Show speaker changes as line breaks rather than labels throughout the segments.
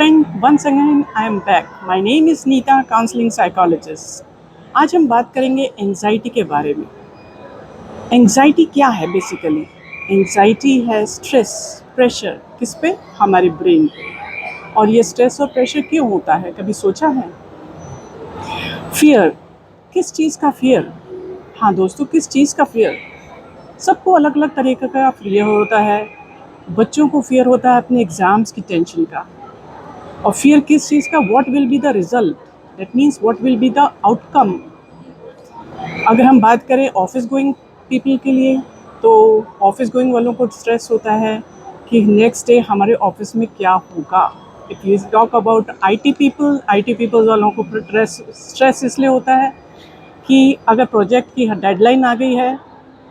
friend, once again I am back. My name is Neeta, counseling psychologist. आज हम बात करेंगे एंजाइटी के बारे में। एंजाइटी क्या है बेसिकली? एंजाइटी है स्ट्रेस, प्रेशर, किस पे? हमारे ब्रेन पे। और ये स्ट्रेस और प्रेशर क्यों होता है, कभी सोचा है? फियर, किस चीज़ का फियर? हाँ दोस्तों, किस चीज़ का फियर? सबको अलग अलग तरीके का फियर होता है। बच्चों को फियर होता है अपने एग्ज़ाम्स की टेंशन का। और फियर किस चीज़ का? What will be the result, that means what will be the outcome. अगर हम बात करें ऑफिस गोइंग पीपल के लिए, तो ऑफिस गोइंग वालों को स्ट्रेस होता है कि नेक्स्ट डे हमारे ऑफिस में क्या होगा। If you talk about IT people वालों को स्ट्रेस इसलिए होता है कि अगर प्रोजेक्ट की डेडलाइन आ गई है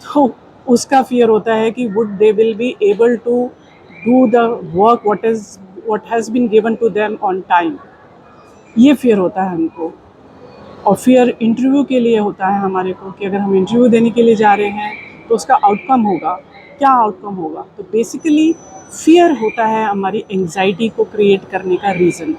तो उसका फियर होता है कि would they will be able to do the work what has been given to them on time। ये फियर होता है हमको। और फियर इंटरव्यू के लिए होता है हमारे को कि अगर हम इंटरव्यू देने के लिए जा रहे हैं तो उसका आउटकम होगा, क्या आउटकम होगा। तो बेसिकली फियर होता है हमारी एंजाइटी को क्रिएट करने का रीज़न।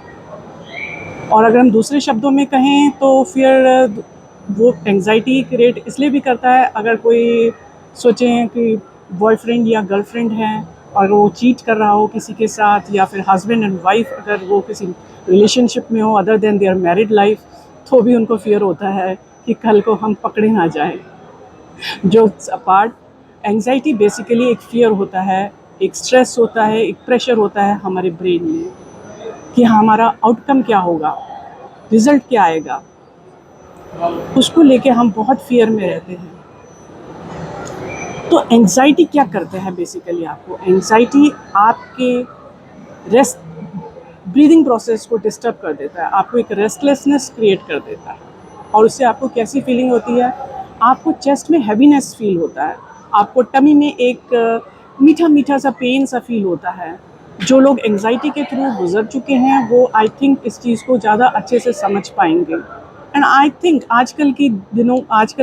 और अगर हम दूसरे शब्दों में कहें तो फियर वो एंजाइटी क्रिएट इसलिए भी करता है, अगर कोई सोचें कि बॉयफ्रेंड या गर्लफ्रेंड है और वो चीट कर रहा हो किसी के साथ, या फिर हस्बैंड एंड वाइफ अगर वो किसी रिलेशनशिप में हो other than their married life, तो भी उनको फियर होता है कि कल को हम पकड़े ना जाए। जोक्स अपार्ट, एंजाइटी बेसिकली एक फियर होता है, एक स्ट्रेस होता है, एक प्रेशर होता है हमारे ब्रेन में कि हमारा आउटकम क्या होगा, रिज़ल्ट क्या आएगा। उसको लेके हम बहुत फियर में रहते हैं। तो एंजाइटी क्या करते हैं बेसिकली? आपको एंजाइटी आपके रेस्ट ब्रीदिंग प्रोसेस को डिस्टर्ब कर देता है, आपको एक रेस्टलेसनेस क्रिएट कर देता है। और उससे आपको कैसी फीलिंग होती है? आपको चेस्ट में हैवीनेस फील होता है, आपको टमी में एक मीठा मीठा सा पेन सा फील होता है। जो लोग एंजाइटी के थ्रू गुजर चुके हैं वो आई थिंक इस चीज़ को ज़्यादा अच्छे से समझ पाएंगे। एंड आई थिंक आजकल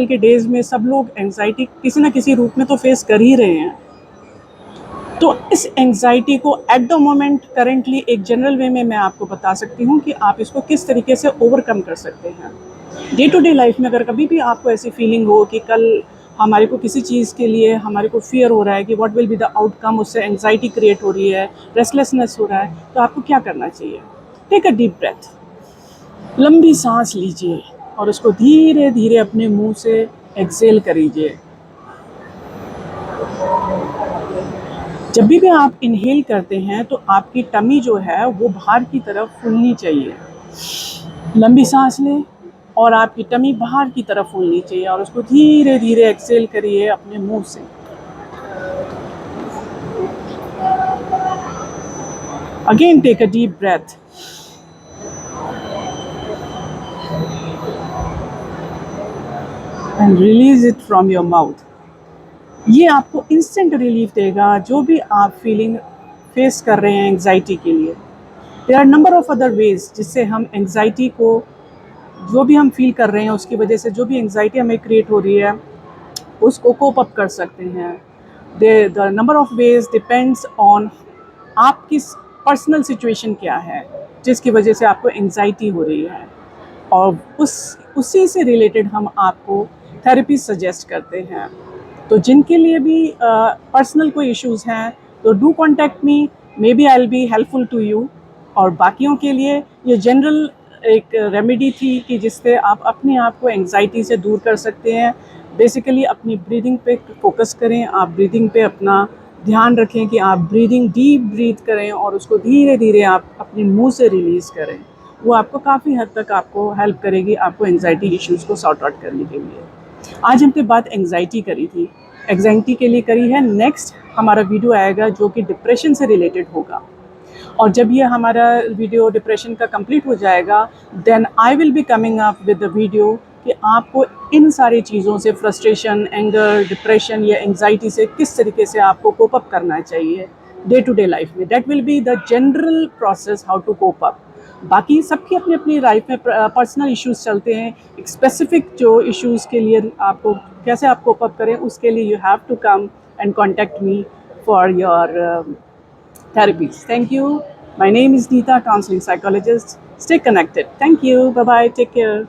के डेज़ में सब लोग एंजाइटी किसी ना किसी रूप में तो फेस कर ही रहे हैं। तो इस एंजाइटी को एट द मोमेंट करेंटली एक जनरल वे में मैं आपको बता सकती हूँ कि आप इसको किस तरीके से ओवरकम कर सकते हैं। डे टू डे लाइफ में अगर कभी भी आपको ऐसी फीलिंग हो कि कल हमारे को किसी चीज़ के लिए हमारे को फियर हो रहा है कि what will be the outcome, उससे एंजाइटी क्रिएट हो रही है, रेस्टलेसनेस हो रहा है, तो आपको क्या करना चाहिए? टेक अ डीप ब्रेथ, लंबी सांस लीजिए और उसको धीरे धीरे अपने मुंह से एक्सेल करीजिए। जब भी आप इनहेल करते हैं तो आपकी टमी जो है वो बाहर की तरफ फूलनी चाहिए। लंबी सांस लें और आपकी टमी बाहर की तरफ फूलनी चाहिए और उसको धीरे धीरे एक्सेल करिए अपने मुंह से। Again take a deep breath and release it from your mouth. ये आपको इंस्टेंट रिलीफ देगा जो भी आप फीलिंग फेस कर रहे हैं एंजाइटी के लिए। There are number of other ways जिससे हम एंजाइटी को, जो भी हम फील कर रहे हैं उसकी वजह से जो भी एंजाइटी हमें क्रिएट हो रही है उसको कोप अप कर सकते हैं। The number of ways depends on आपकी पर्सनल सिचुएशन क्या है जिसकी वजह से आपको एंजाइटी हो रही है, और उसी से रिलेटेड हम आपको थेरेपी सजेस्ट करते हैं। तो जिनके लिए भी पर्सनल कोई इश्यूज़ हैं तो do contact me, maybe I will be helpful to you. और बाकियों के लिए ये जनरल एक रेमेडी थी कि जिससे आप अपने आप को एंजाइटी से दूर कर सकते हैं। बेसिकली अपनी ब्रीदिंग पे फोकस करें, आप ब्रीदिंग पे अपना ध्यान रखें कि आप ब्रीदिंग डीप ब्रीथ करें और उसको धीरे धीरे आप अपने मुंह से रिलीज़ करें। वो आपको काफ़ी हद तक आपको हेल्प करेगी आपको एंजाइटी इश्यूज़ को सॉर्ट आउट करने के लिए। आज हमने बात एंजाइटी करी थी, एंजाइटी के लिए करी है। नेक्स्ट हमारा वीडियो आएगा जो कि डिप्रेशन से रिलेटेड होगा। और जब ये हमारा वीडियो डिप्रेशन का कंप्लीट हो जाएगा then I will be coming up with the video कि आपको इन सारी चीज़ों से, फ्रस्ट्रेशन, एंगर, डिप्रेशन या एंजाइटी से किस तरीके से आपको कोप अप करना चाहिए डे टू डे लाइफ में। That will be the general process how to cope up. बाकी सबकी अपनी अपनी लाइफ में पर्सनल इश्यूज़ चलते हैं, एक स्पेसिफिक जो इश्यूज़ के लिए आपको कैसे आप कोप अप करें उसके लिए you have to come and contact me for your therapies. Thank you. My name is Neeta, counseling psychologist. Stay connected. Thank you. Bye bye. Take care.